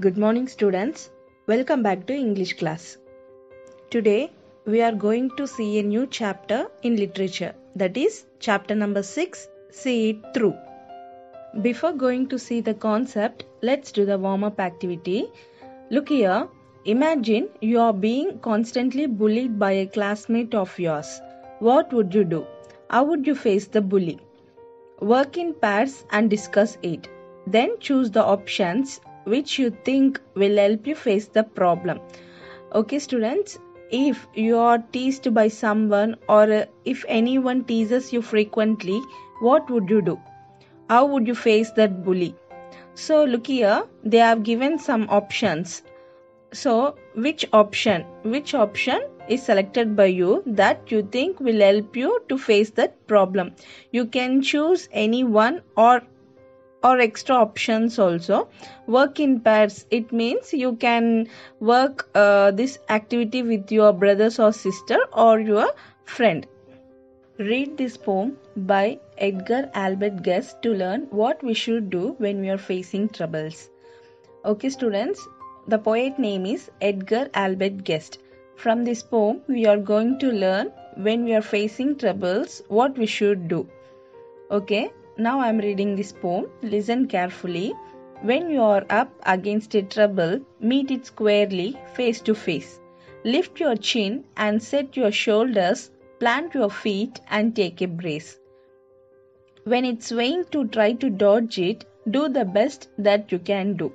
Good morning, students. Welcome back to English class. Today we are going to see a new chapter in literature, that is chapter number 6, See It Through. Before going to see the concept, let's do the warm-up activity. Look here. Imagine you are being constantly bullied by a classmate of yours. What would you do? How would you face the bully? Work in pairs and discuss it. Then choose the options which you think will help you face the problem. Okay, students, if you are teased by someone or if anyone teases you frequently, what would you do? How would you face that bully? So look here, they have given some options. So which option is selected by you that you think will help you to face that problem? You can choose any one or extra options also. Work in pairs, it means you can work this activity with your brothers or sister or your friend. Read this poem by Edgar Albert Guest to learn what we should do when we are facing troubles. Okay, students, the poet name is Edgar Albert Guest. From this poem, we are going to learn when we are facing troubles what we should do. Okay, now I am reading this poem. Listen carefully. When you are up against a trouble, meet it squarely, face to face. Lift your chin and set your shoulders, plant your feet and take a brace. When it's vain to try to dodge it, do the best that you can do.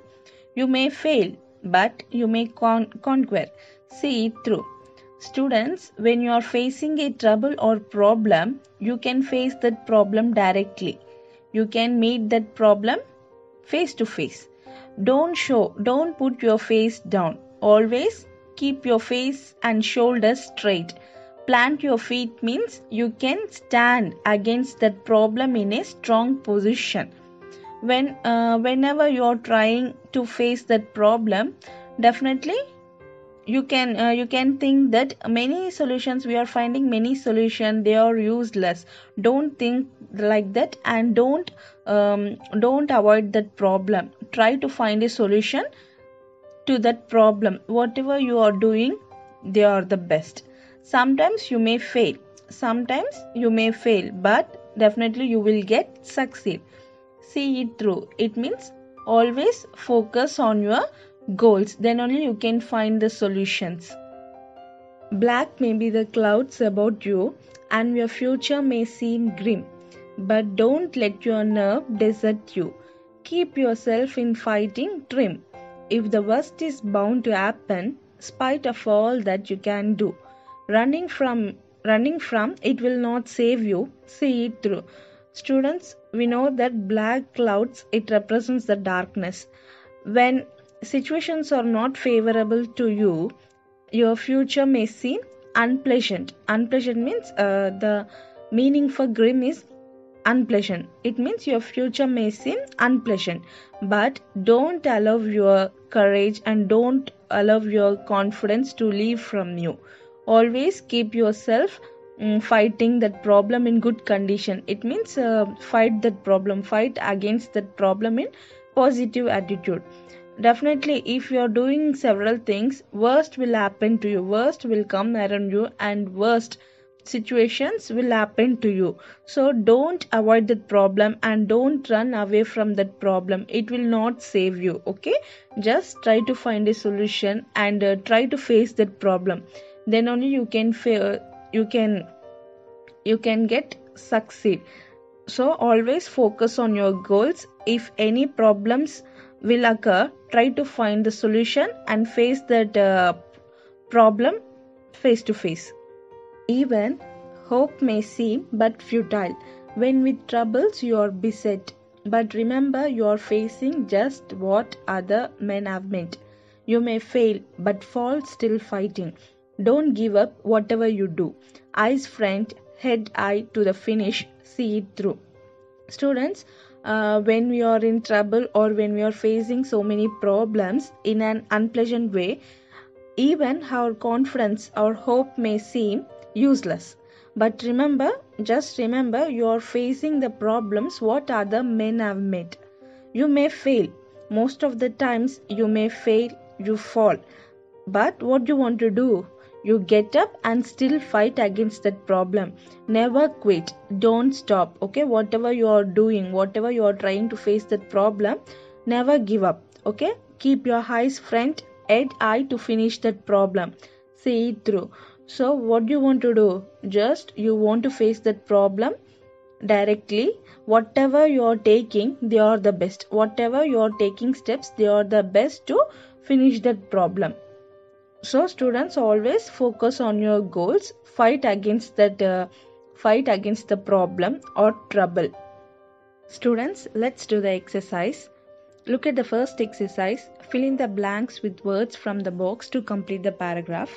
You may fail, but you may conquer. See it through. Students, when you are facing a trouble or problem, you can face that problem directly. You can meet that problem face to face. Don't put your face down. Always keep your face and shoulders straight. Plant your feet means you can stand against that problem in a strong position. Whenever you are trying to face that problem, definitely you can think that many solutions, we are finding many solutions, they are useless. Don't think like that and don't avoid that problem. Try to find a solution to that problem. Whatever you are doing, they are the best. Sometimes you may fail, but definitely you will succeed. See it through. It means always focus on your goals, then only you can find the solutions. Black may be the clouds about you and your future may seem grim, but don't let your nerve desert you. Keep yourself in fighting trim. If the worst is bound to happen, spite of all that you can do, running from it will not save you. See it through. Students, we know that black clouds, it represents the darkness. When situations are not favorable to you, your future may seem unpleasant. Unpleasant means the meaning for grim is unpleasant. It means your future may seem unpleasant, but don't allow your courage and don't allow your confidence to leave from you. Always keep yourself fighting that problem in good condition. It means fight against that problem in positive attitude. Definitely, if you are doing several things, worst will happen to you, worst will come around you and worst situations will happen to you. So don't avoid that problem and don't run away from that problem. It will not save you. Okay, just try to find a solution and try to face that problem. Then only you can succeed. So always focus on your goals. If any problems will occur, try to find the solution and face that problem face to face. Even hope may seem but futile when with troubles you are beset, but remember you are facing just what other men have met. You may fail but fall still fighting. Don't give up whatever you do. Eyes front, head high to the finish. See it through. Students, when we are in trouble or when we are facing so many problems in an unpleasant way, even our confidence or hope may seem useless. But just remember, you are facing the problems what other men have met. You may fail, Most of the times you may fail, you fall. But what you want to do? You get up and still fight against that problem. Never quit. Don't stop. Okay, whatever you are doing, whatever you are trying to face that problem, never give up. Okay, keep your eyes front, head high to finish that problem. See it through. So, what you want to do? Just you want to face that problem directly. Whatever you are taking, they are the best. Whatever you are taking steps, they are the best to finish that problem. So students, always focus on your goals. Fight against the problem or trouble. Students, let's do the exercise. Look at the first exercise. Fill in the blanks with words from the box to complete the paragraph.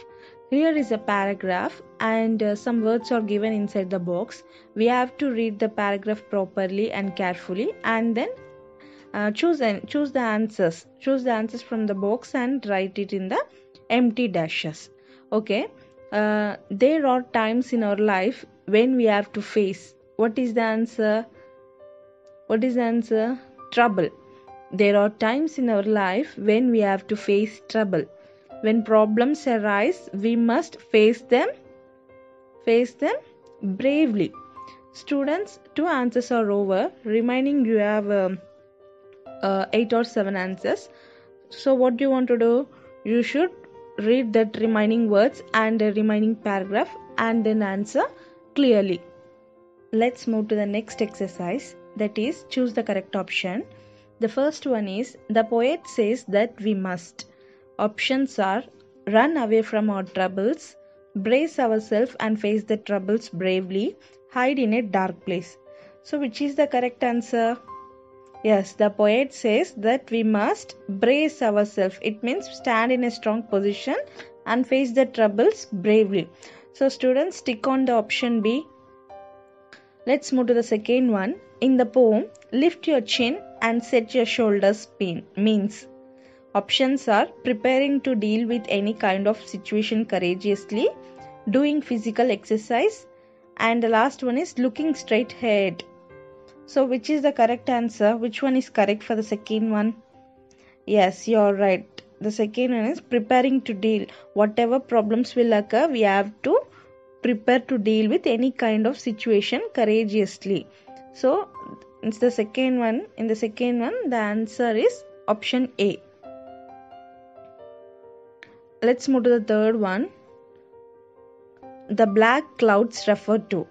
Here is a paragraph and some words are given inside the box. We have to read the paragraph properly and carefully, and then choose the answers. Choose the answers from the box and write it in the empty dashes. Okay, there are times in our life when we have to face. What is the answer? Trouble. There are times in our life when we have to face trouble. When problems arise, we must face them bravely. Students, 2 answers are over, remaining you have 8 or 7 answers. So what do you want to do? You should read that remaining words and the remaining paragraph and then answer clearly. Let's move to the next exercise, that is choose the correct option. The first one is the poet says that we must. Options are run away from our troubles, brace ourselves and face the troubles bravely, hide in a dark place. So which is the correct answer? Yes, the poet says that we must brace ourselves. It means stand in a strong position and face the troubles bravely. So students, stick on the option B. Let's move to the second one. In the poem, lift your chin and set your shoulders means. Options are preparing to deal with any kind of situation courageously, doing physical exercise, and the last one is looking straight ahead. So which is the correct answer? Which one is correct for the second one? Yes, you're right. The second one is preparing to deal. Whatever problems will occur, we have to prepare to deal with any kind of situation courageously. So it's the second one. In the second one, the answer is option A. Let's move to the third one. The black clouds refer to.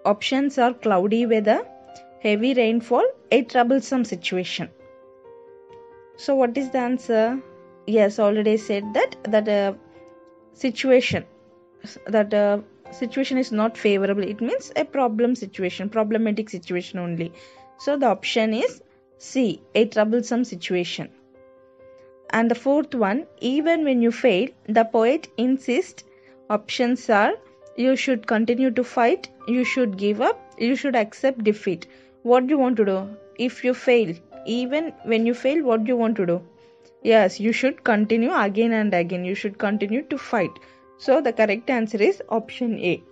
Options are cloudy weather, heavy rainfall, a troublesome situation. So what is the answer? Yes, already said that situation is not favorable. It means a problematic situation only. So the option is C, a troublesome situation. And the fourth one, even when you fail, the poet insists. Options are you should continue to fight, you should give up, you should accept defeat. What do you want to do? If you fail, even when you fail, what do you want to do? Yes, you should continue again and again. You should continue to fight. So the correct answer is option A.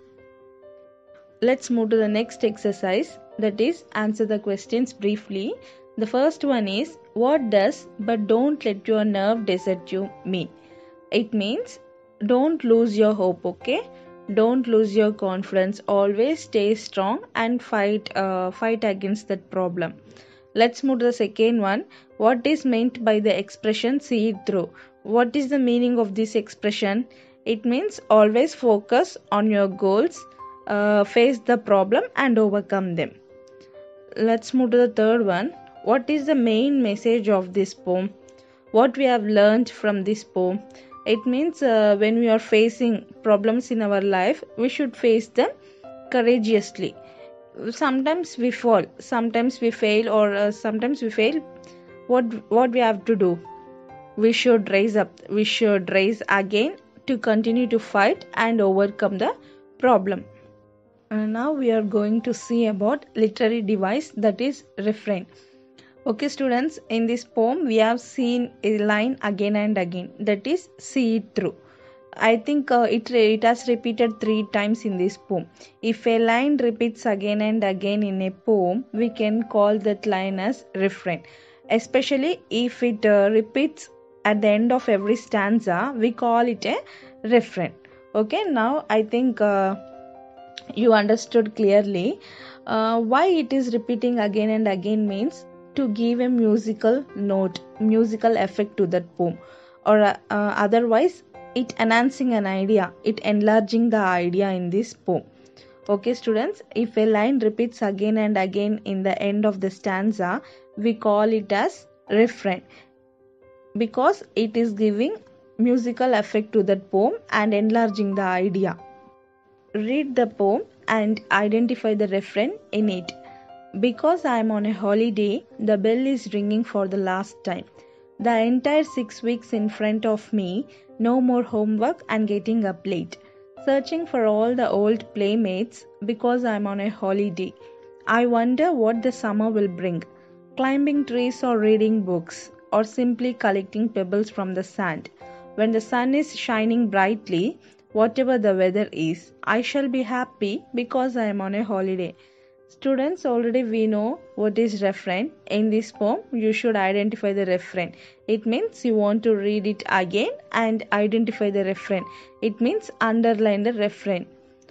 Let's move to the next exercise, that is answer the questions briefly. The first one is, what does "but don't let your nerve desert you" mean? It means don't lose your hope, okay? Don't lose your confidence. Always stay strong and fight against that problem. Let's move to the second one. What is meant by the expression "see it through"? What is the meaning of this expression? It means always focus on your goals, face the problem and overcome them. Let's move to the third one. What is the main message of this poem? What we have learned from this poem? It means when we are facing problems in our life, we should face them courageously. Sometimes we fall, sometimes we fail, or sometimes we fail. What we have to do? We should rise up. We should rise again to continue to fight and overcome the problem. Now we are going to see about literary device, that is refrain. Okay students, in this poem we have seen a line again and again, that is "see it through." I think it has repeated 3 times in this poem. If a line repeats again and again in a poem, we can call that line as refrain. Especially if it repeats at the end of every stanza, we call it a refrain. Okay, now I think you understood clearly why it is repeating again and again means to give a musical note, musical effect to that poem, or otherwise it enhancing an idea, it enlarging the idea in this poem. Okay students, if a line repeats again and again in the end of the stanza, we call it as refrain because it is giving musical effect to that poem and enlarging the idea. Read the poem and identify the refrain in it. Because I am on a holiday, the bell is ringing for the last time. The entire 6 weeks in front of me, no more homework and getting up late. Searching for all the old playmates because I am on a holiday. I wonder what the summer will bring. Climbing trees or reading books or simply collecting pebbles from the sand. When the sun is shining brightly, whatever the weather is, I shall be happy because I am on a holiday. Students, already we know what is refrain. In this poem, you should identify the refrain. It means you want to read it again and identify the refrain. It means underline the refrain.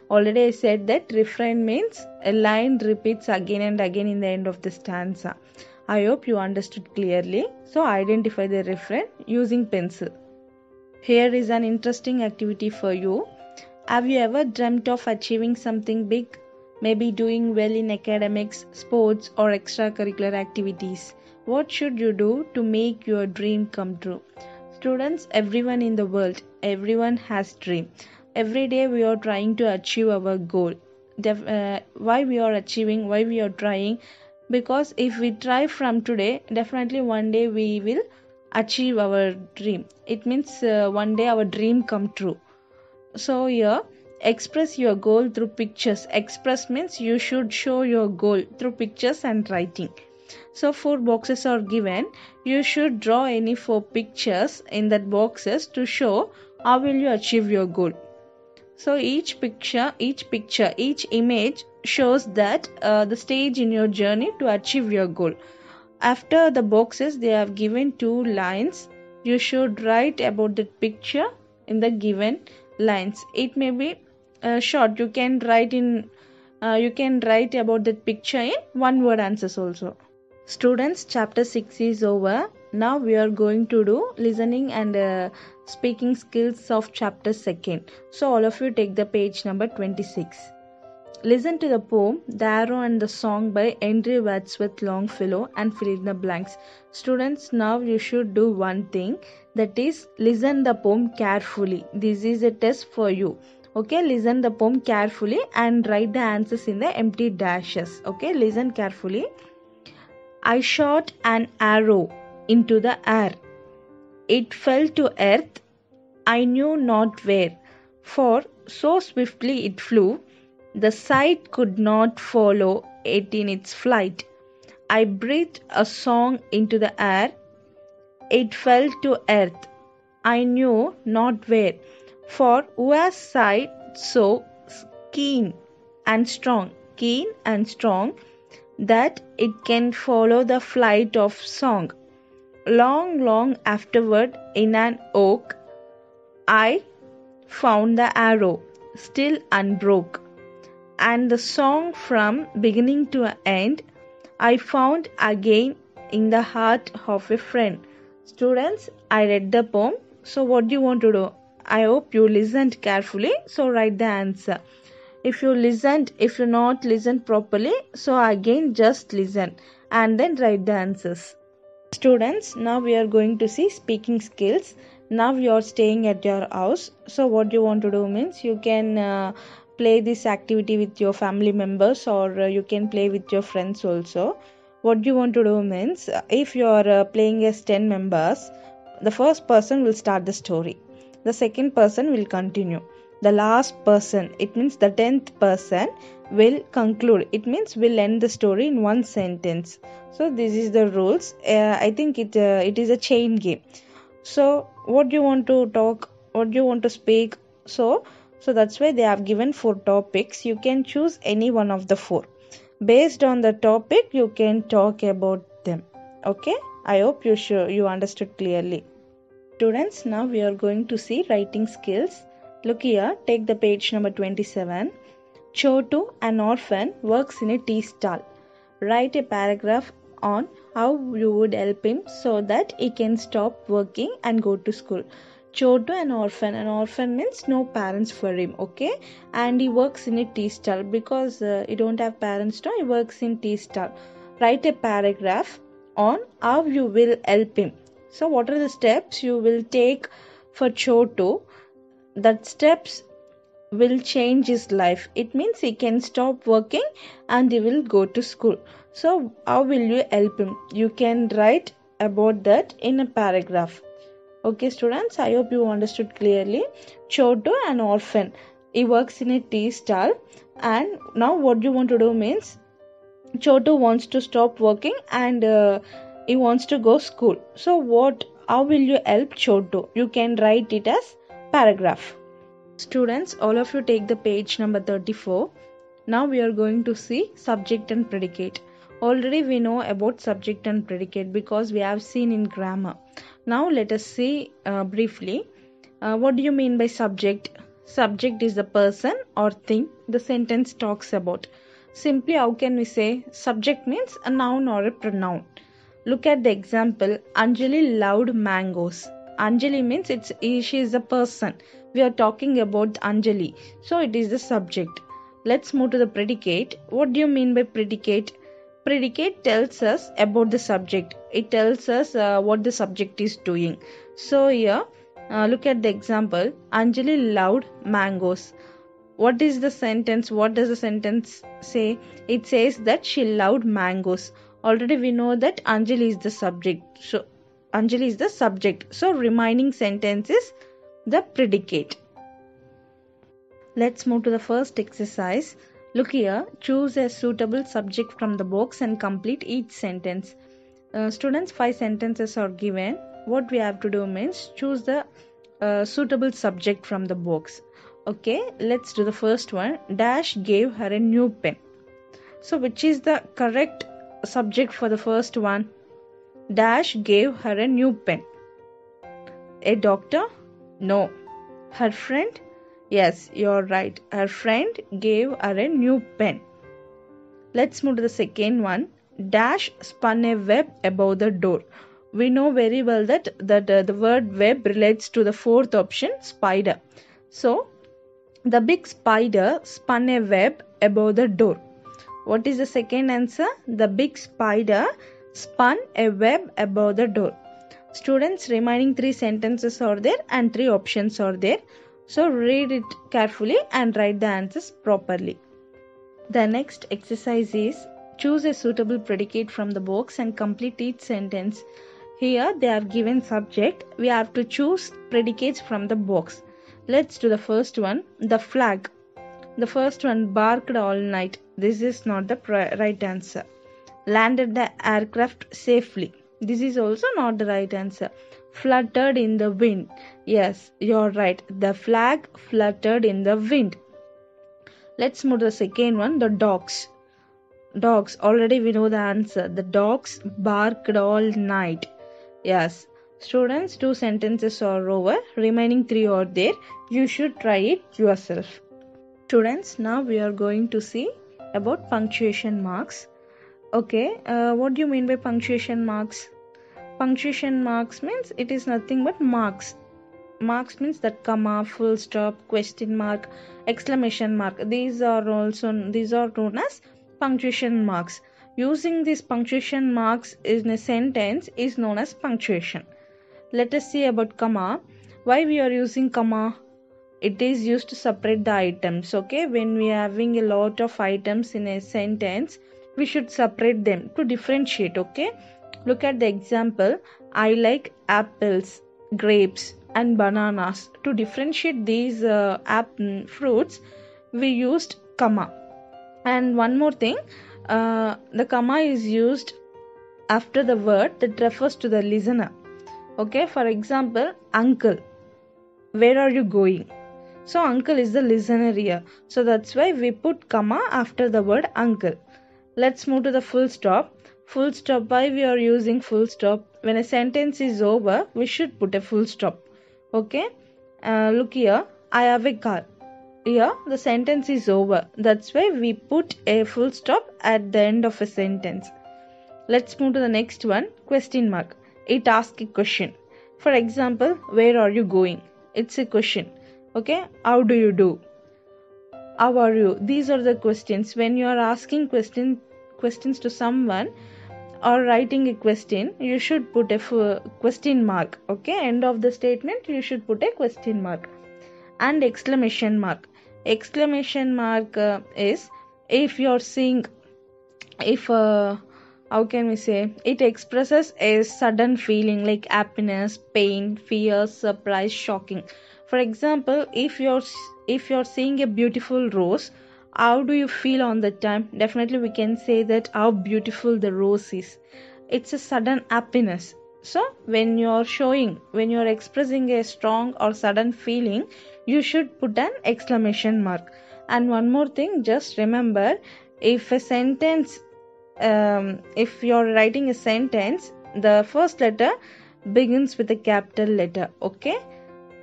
Already I said that refrain means a line repeats again and again in the end of the stanza. I hope you understood clearly. So identify the refrain using pencil. Here is an interesting activity for you. Have you ever dreamt of achieving something big? Maybe doing well in academics, sports or extracurricular activities. What should you do to make your dream come true? Students, everyone in the world, everyone has dream. Every day we are trying to achieve our goal. Why we are achieving, why we are trying? Because if we try from today, definitely one day we will achieve our dream. It means one day our dream come true. So here, express your goal through pictures. Express means you should show your goal through pictures and writing. So 4 boxes are given. You should draw any 4 pictures in that boxes to show how will you achieve your goal. So each image shows that the stage in your journey to achieve your goal. After the boxes, they have given 2 lines. You should write about the picture in the given lines. It may be short. You can write about that picture in 1 word answers also. Students, chapter 6 is over. Now we are going to do listening and speaking skills of chapter 2. So all of you take the page number 26. Listen to the poem The Arrow and the Song by Henry Wadsworth Longfellow and fill in the blanks. Students, now you should do one thing, that is listen the poem carefully. This is a test for you. Okay, listen the poem carefully and write the answers in the empty dashes. Okay, listen carefully. I shot an arrow into the air. It fell to earth, I knew not where, for so swiftly it flew, the sight could not follow it in its flight. I breathed a song into the air. It fell to earth. I knew not where. For who has sight so keen and strong, that it can follow the flight of song. Long, long afterward, in an oak, I found the arrow, still unbroke. And the song from beginning to end, I found again in the heart of a friend. Students, I read the poem. So what do you want to do? I hope you listened carefully. So write the answer. If you not listened properly, so again just listen and then write the answers. Students, now we are going to see speaking skills. Now you are staying at your house. So what you want to do means you can play this activity with your family members or you can play with your friends also. What you want to do means if you are playing as 10 members, the first person will start the story. The second person will continue. The last person, it means the 10th person, will conclude. It means will end the story in one sentence. So this is the rules. I think it is a chain game. So what do you want to talk? what do you want to speak. So that's why they have given 4 topics. You can choose any one of the 4. Based on the topic, you can talk about them. Okay, I hope you understood clearly. Students, now we are going to see writing skills. Look here, take the page number 27. Chotu, an orphan, works in a tea stall. Write a paragraph on how you would help him so that he can stop working and go to school. Chotu, an orphan means no parents for him, okay? And he works in a tea stall because he don't have parents, no? He works in tea stall. Write a paragraph on how you will help him. So what are the steps you will take for Chotu? That steps will change his life. It means he can stop working and he will go to school. So how will you help him? You can write about that in a paragraph. Okay students, I hope you understood clearly. Chotu, an orphan, he works in a tea stall, and now what you want to do means Chotu wants to stop working and he wants to go school. So how will you help Chotu? You can write it as paragraph. Students, all of you take the page number 34. Now we are going to see subject and predicate. Already we know about subject and predicate because we have seen in grammar. Now let us see briefly. What do you mean by subject? Subject is the person or thing the sentence talks about. Simply, how can we say? Subject means a noun or a pronoun. Look at the example. Anjali loved mangoes. Anjali means she is a person. We are talking about Anjali. So it is the subject. Let's move to the predicate. What do you mean by predicate? Predicate tells us about the subject. It tells us what the subject is doing. So here, look at the example. Anjali loved mangoes. What is the sentence? What does the sentence say? It says that she loved mangoes. Already we know that Anjali is the subject. So Anjali is the subject. So remaining sentence is the predicate. Let's move to the first exercise. Look here. Choose a suitable subject from the box and complete each sentence. Students, 5 sentences are given. What we have to do means choose the suitable subject from the box. Okay, let's do the first one. Dash gave her a new pen. So which is the correct subject for the first one? Dash gave her a new pen. A doctor? No. Her friend? Yes, you're right. Her friend gave her a new pen. Let's move to the second one. Dash spun a web above the door. We know very well that the word web relates to the fourth option, spider. So the big spider spun a web above the door. What is the second answer? The big spider spun a web above the door. Students, remaining 3 sentences are there and 3 options are there. So read it carefully and write the answers properly. The next exercise is choose a suitable predicate from the box and complete each sentence. Here they have given subject. We have to choose predicates from the box. Let's do the first one. The flag. The first one, barked all night. This is not the right answer. Landed the aircraft safely. This is also not the right answer. Fluttered in the wind. Yes, you're right. The flag fluttered in the wind. Let's move to the second one. The dogs. Dogs. Already we know the answer. The dogs barked all night. Yes. Students, 2 sentences are over. Remaining 3 are there. You should try it yourself. Students, now we are going to see about punctuation marks. Okay, what do you mean by punctuation marks? Punctuation marks means it is nothing but marks. Marks means that comma, full stop, question mark, exclamation mark. These are known as punctuation marks. Using these punctuation marks in a sentence is known as punctuation. Let us see about comma. Why we are using comma? It is used to separate the items. Okay, when we are having a lot of items in a sentence, we should separate them to differentiate. Okay, look at the example. I like apples, grapes and bananas. To differentiate these fruits, we used comma. And one more thing, the comma is used after the word that refers to the listener. Okay, for example, uncle. where are you going? So uncle is the listener here. So that's why we put comma after the word uncle. Let's move to the full stop. Full stop, why we are using full stop? When a sentence is over, we should put a full stop. Okay? Look here. I have a car. Here, the sentence is over. That's why we put a full stop at the end of a sentence. Let's move to the next one. Question mark. It asks a question. For example, where are you going? It's a question. Okay? How do you do? How are you? These are the questions. When you are asking questions to someone or writing a question, you should put a question mark. Okay? End of the statement, you should put a question mark. And exclamation mark. Exclamation mark is if you're seeing, how can we say, it expresses a sudden feeling like happiness, pain, fear, surprise, shocking. For example, if you're seeing a beautiful rose, how do you feel on that time? Definitely we can say that how beautiful the rose is. It's a sudden happiness. So when you're expressing a strong or sudden feeling, you should put an exclamation mark. And one more thing, just remember, if a sentence if you're writing a sentence, the first letter begins with a capital letter. Okay?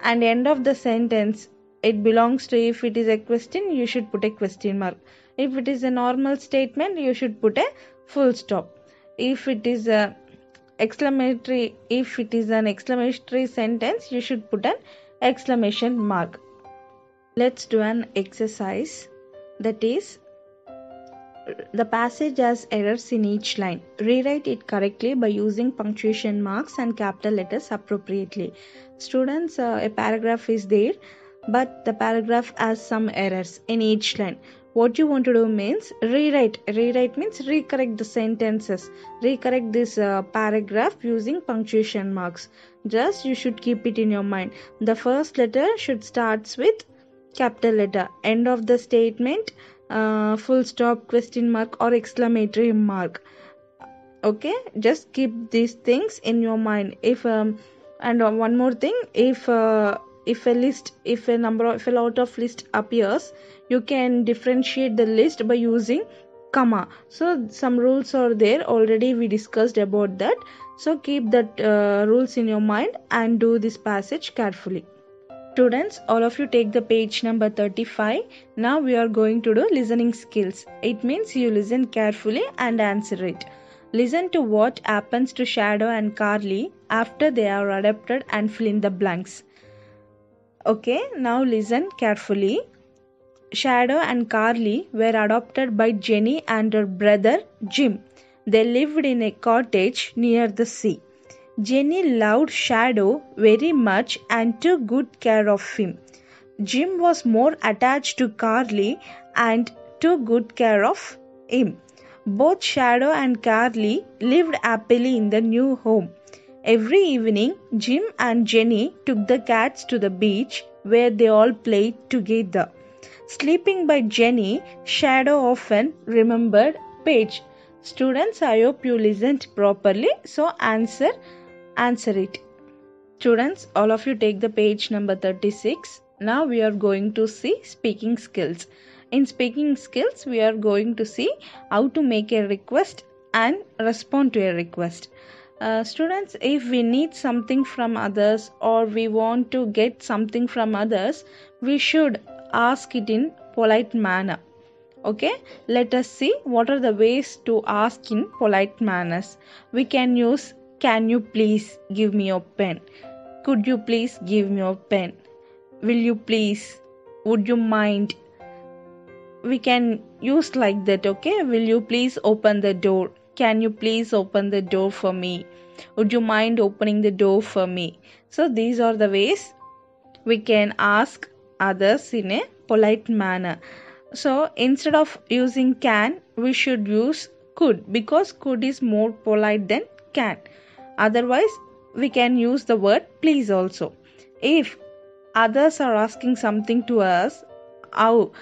And end of the sentence, it belongs to, if it is a question, you should put a question mark. If it is a normal statement, you should put a full stop. If it is an exclamatory sentence, you should put an exclamation mark. Let's do an exercise. That is, the passage has errors in each line. Rewrite it correctly by using punctuation marks and capital letters appropriately. Students, a paragraph is there, but the paragraph has some errors in each line. What you want to do means rewrite. Rewrite means recorrect the sentences. Recorrect this paragraph using punctuation marks. Just you should keep it in your mind. The first letter should start with capital letter. End of the statement, full stop, question mark or exclamatory mark. Okay, just keep these things in your mind. If and one more thing, if a lot of list appears, you can differentiate the list by using comma. So some rules are there, already we discussed about that. So keep that rules in your mind and do this passage carefully. Students, all of you take the page number 35. Now we are going to do listening skills. It means you listen carefully and answer it. Listen to what happens to Shadow and Carly after they are adopted and fill in the blanks. Okay, now listen carefully. Shadow and Carly were adopted by Jenny and her brother Jim. They lived in a cottage near the sea. Jenny loved Shadow very much and took good care of him. Jim was more attached to Carly and took good care of him. Both Shadow and Carly lived happily in the new home. Every evening, Jim and Jenny took the cats to the beach where they all played together. Sleeping by Jenny, Shadow often remembered Paige. Students, I hope you listened properly. So answer it. Students, all of you take the page number 36. Now we are going to see speaking skills. In speaking skills, we are going to see how to make a request and respond to a request. Students, if we need something from others or we want to get something from others, we should ask it in polite manner. Okay, let us see what are the ways to ask in polite manners. We can use, can you please give me your pen? Could you please give me your pen? Will you please? Would you mind? We can use like that. Okay, will you please open the door? Can you please open the door for me? Would you mind opening the door for me? So these are the ways we can ask others in a polite manner. So instead of using can, we should use could, because could is more polite than can. Otherwise, we can use the word please also. If others are asking something to us, how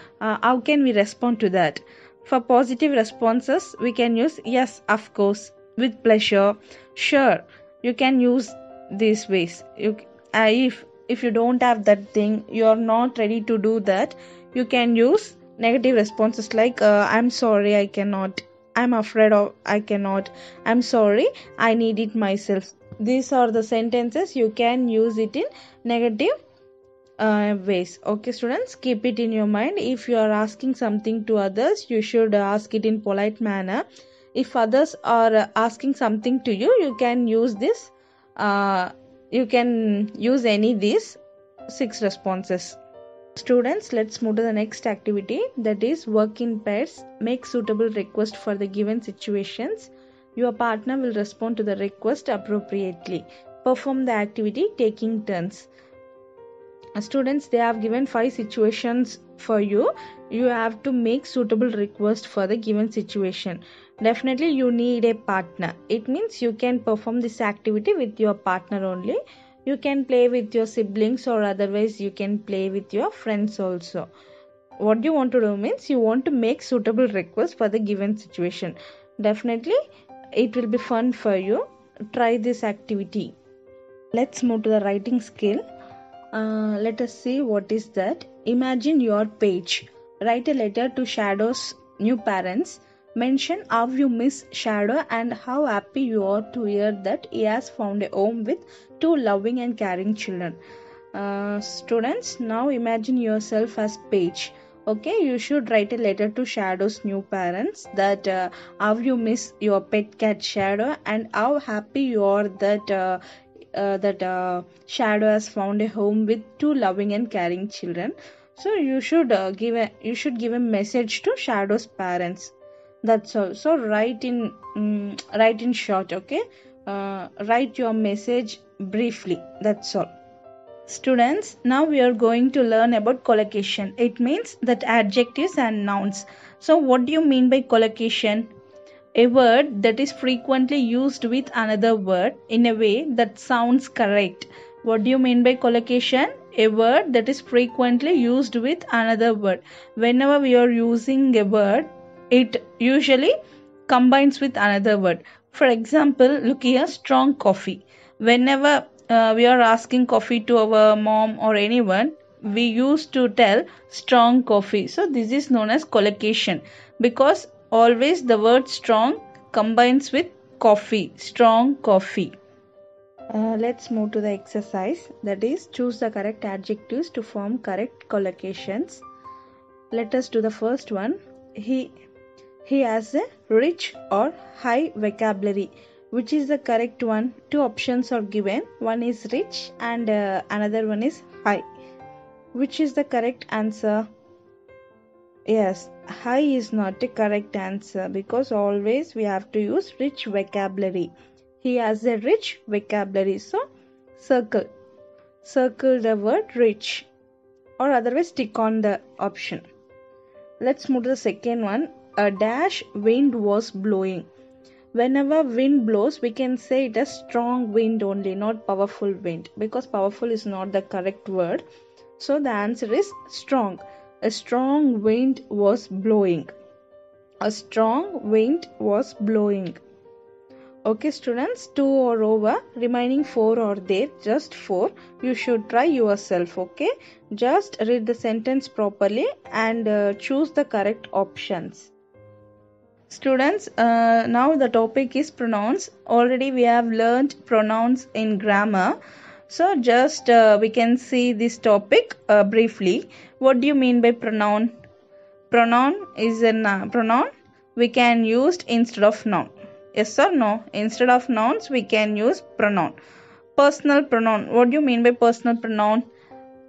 can we respond to that? For positive responses, we can use yes, of course, with pleasure, sure. You can use these ways. If if you don't have that thing, you are not ready to do that, you can use negative responses like I'm sorry, I cannot, I'm afraid of, I cannot, I'm sorry, I need it myself. These are the sentences you can use it in negative ways. Okay students, keep it in your mind. If you are asking something to others, you should ask it in polite manner. If others are asking something to you, you can use this you can use any these 6 responses. Students, let's move to the next activity, that is work in pairs. Make suitable request for the given situations. Your partner will respond to the request appropriately. Perform the activity taking turns. Students, they have given 5 situations for you. You have to make suitable request for the given situation. Definitely you need a partner. It means you can perform this activity with your partner only. You can play with your siblings, or otherwise you can play with your friends also. What you want to do means you want to make suitable request for the given situation. Definitely it will be fun for you. Try this activity. Let's move to the writing skill. Let us see what is that. Imagine your page. Write a letter to Shadow's new parents. Mention how you miss Shadow and how happy you are to hear that he has found a home with 2 loving and caring children. Students, now imagine yourself as Paige. Okay, you should write a letter to Shadow's new parents that how you miss your pet cat Shadow and how happy you are that Shadow has found a home with 2 loving and caring children. So you should give a message to Shadow's parents. That's all. So write in short. Okay, write your message briefly. That's all. Students, now we are going to learn about collocation. It means that adjectives and nouns. So what do you mean by collocation? A word that is frequently used with another word in a way that sounds correct. What do you mean by collocation? A word that is frequently used with another word. Whenever we are using a word, it usually combines with another word. For example, look here, strong coffee. Whenever we are asking coffee to our mom or anyone, we used to tell strong coffee. So this is known as collocation, because always the word strong combines with coffee, strong coffee. Let's move to the exercise, that is choose the correct adjectives to form correct collocations. Let us do the first one. He has a rich or high vocabulary. Which is the correct one? 2 options are given. One is rich and another one is high. Which is the correct answer? Yes, high is not a correct answer, because always we have to use rich vocabulary. He has a rich vocabulary. So circle the word rich, or otherwise tick on the option. Let's move to the second one. A dash wind was blowing. Whenever wind blows, we can say it as strong wind only, not powerful wind, because powerful is not the correct word. So the answer is strong. A strong wind was blowing. A strong wind was blowing. Okay students, 2 are over. Remaining 4 are there, just 4. You should try yourself. Okay, just read the sentence properly and choose the correct options. Students, now the topic is pronouns. Already we have learned pronouns in grammar. So just we can see this topic briefly. What do you mean by pronoun? Pronoun is a pronoun we can use instead of noun. Yes or no? Instead of nouns we can use pronoun. Personal pronoun. What do you mean by personal pronoun?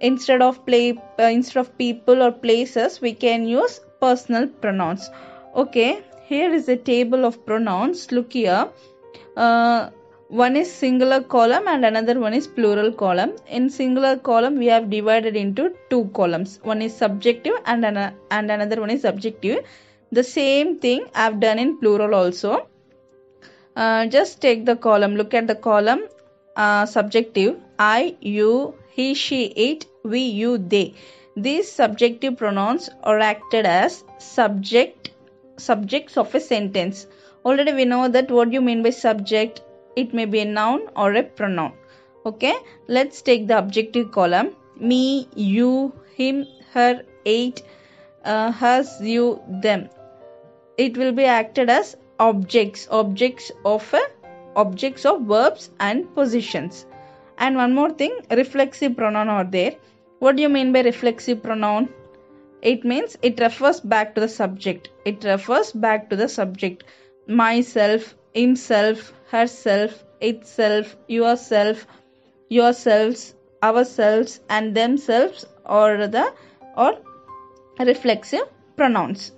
Instead of people or places, we can use personal pronouns. Okay, here is a table of pronouns. Look here. One is singular column and another one is plural column. In singular column, we have divided into 2 columns. One is subjective and another one is objective. The same thing I have done in plural also. Just take the column. Look at the column. Subjective. I, you, he, she, it, we, you, they. These subjective pronouns are acted as subjects of a sentence. Already we know that what you mean by subject. It may be a noun or a pronoun. Okay, let's take the objective column. Me, you, him, her, it, hers, you, them. It will be acted as objects of verbs and positions. And one more thing, reflexive pronoun are there. What do you mean by reflexive pronoun? It means it refers back to the subject. It refers back to the subject. Myself, himself, herself, itself, yourself, yourselves, ourselves, and themselves or reflexive pronouns.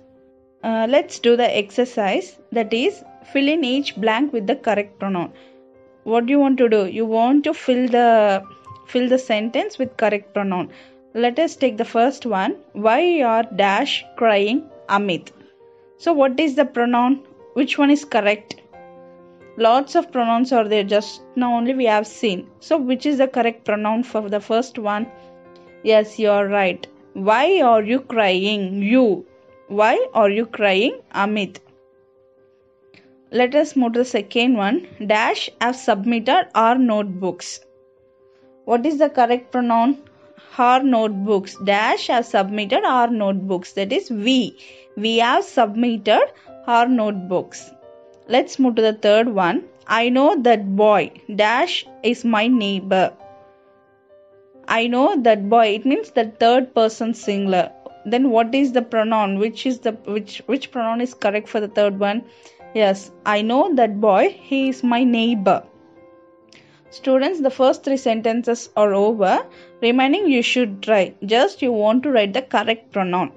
Let's do the exercise, that is fill in each blank with the correct pronoun. What do you want to do? You want to fill the sentence with correct pronoun. Let us take the first one. Why are dash crying, Amit? So what is the pronoun? Which one is correct? Lots of pronouns are there, just now only we have seen. So which is the correct pronoun for the first one? Yes, you are right. Why are you crying? You. Why are you crying, Amit? Let us move to the second one. Dash have submitted our notebooks. What is the correct pronoun? Our notebooks. Dash have submitted our notebooks. That is we. We have submitted our notebooks. Let's move to the third one. I know that boy. Dash is my neighbor. I know that boy. It means the third person singular. Then what is the pronoun? Which pronoun is correct for the third one? Yes, I know that boy. He is my neighbor. Students, the first three sentences are over. Remaining you should try. Just you want to write the correct pronoun.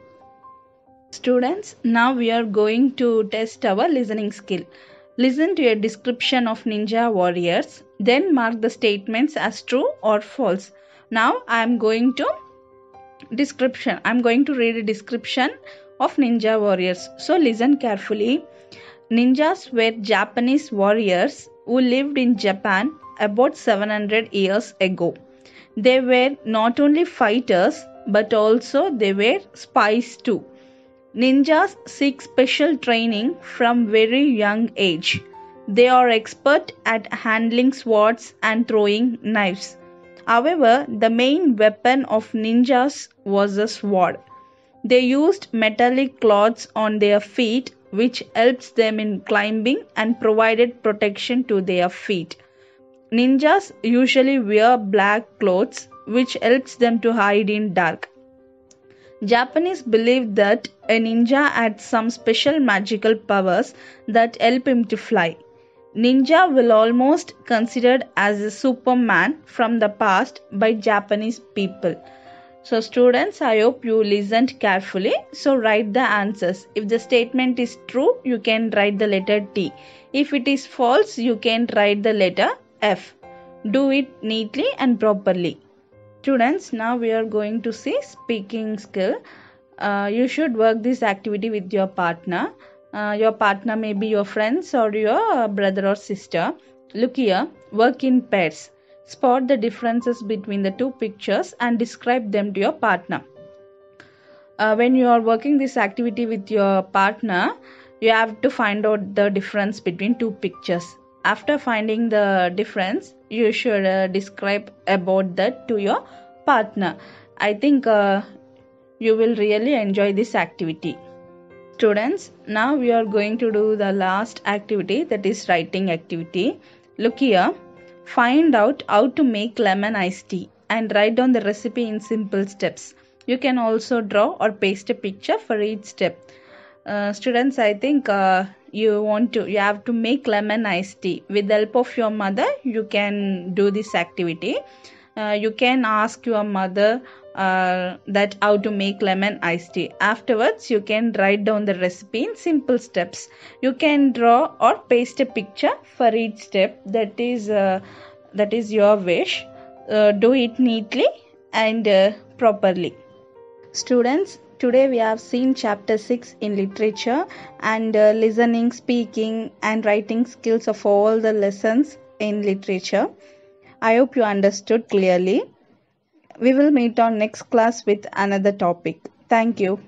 Students, now we are going to test our listening skill. Listen to a description of ninja warriors. Then mark the statements as true or false. Now I am going to read a description of ninja warriors. So listen carefully. Ninjas were Japanese warriors who lived in Japan about 700 years ago. They were not only fighters but also they were spies too. Ninjas seek special training from very young age. They are expert at handling swords and throwing knives. However, the main weapon of ninjas was a sword. They used metallic cloths on their feet which helps them in climbing and provided protection to their feet. Ninjas usually wear black clothes which helps them to hide in dark. Japanese believe that a ninja had some special magical powers that help him to fly. Ninja will almost considered as a Superman from the past by Japanese people. So students, I hope you listened carefully. So write the answers. If the statement is true, you can write the letter T. If it is false, you can write the letter F. Do it neatly and properly. Students, now we are going to see speaking skill. You should work this activity with your partner. Your partner may be your friends or your brother or sister. Look here, work in pairs. Spot the differences between the two pictures and describe them to your partner. When you are working this activity with your partner, you have to find out the difference between two pictures. After finding the difference, you should describe about that to your partner. I think you will really enjoy this activity. Students, now we are going to do the last activity, that is writing activity. Look here. Find out how to make lemon iced tea and write down the recipe in simple steps. You can also draw or paste a picture for each step. Students, I think you have to make lemon iced tea. With the help of your mother, you can do this activity. You can ask your mother that how to make lemon iced tea. Afterwards, you can write down the recipe in simple steps. You can draw or paste a picture for each step. That is your wish. Do it neatly and properly. Students, today we have seen chapter 6 in literature and listening, speaking and writing skills of all the lessons in literature. I hope you understood clearly. We will meet on next class with another topic. Thank you.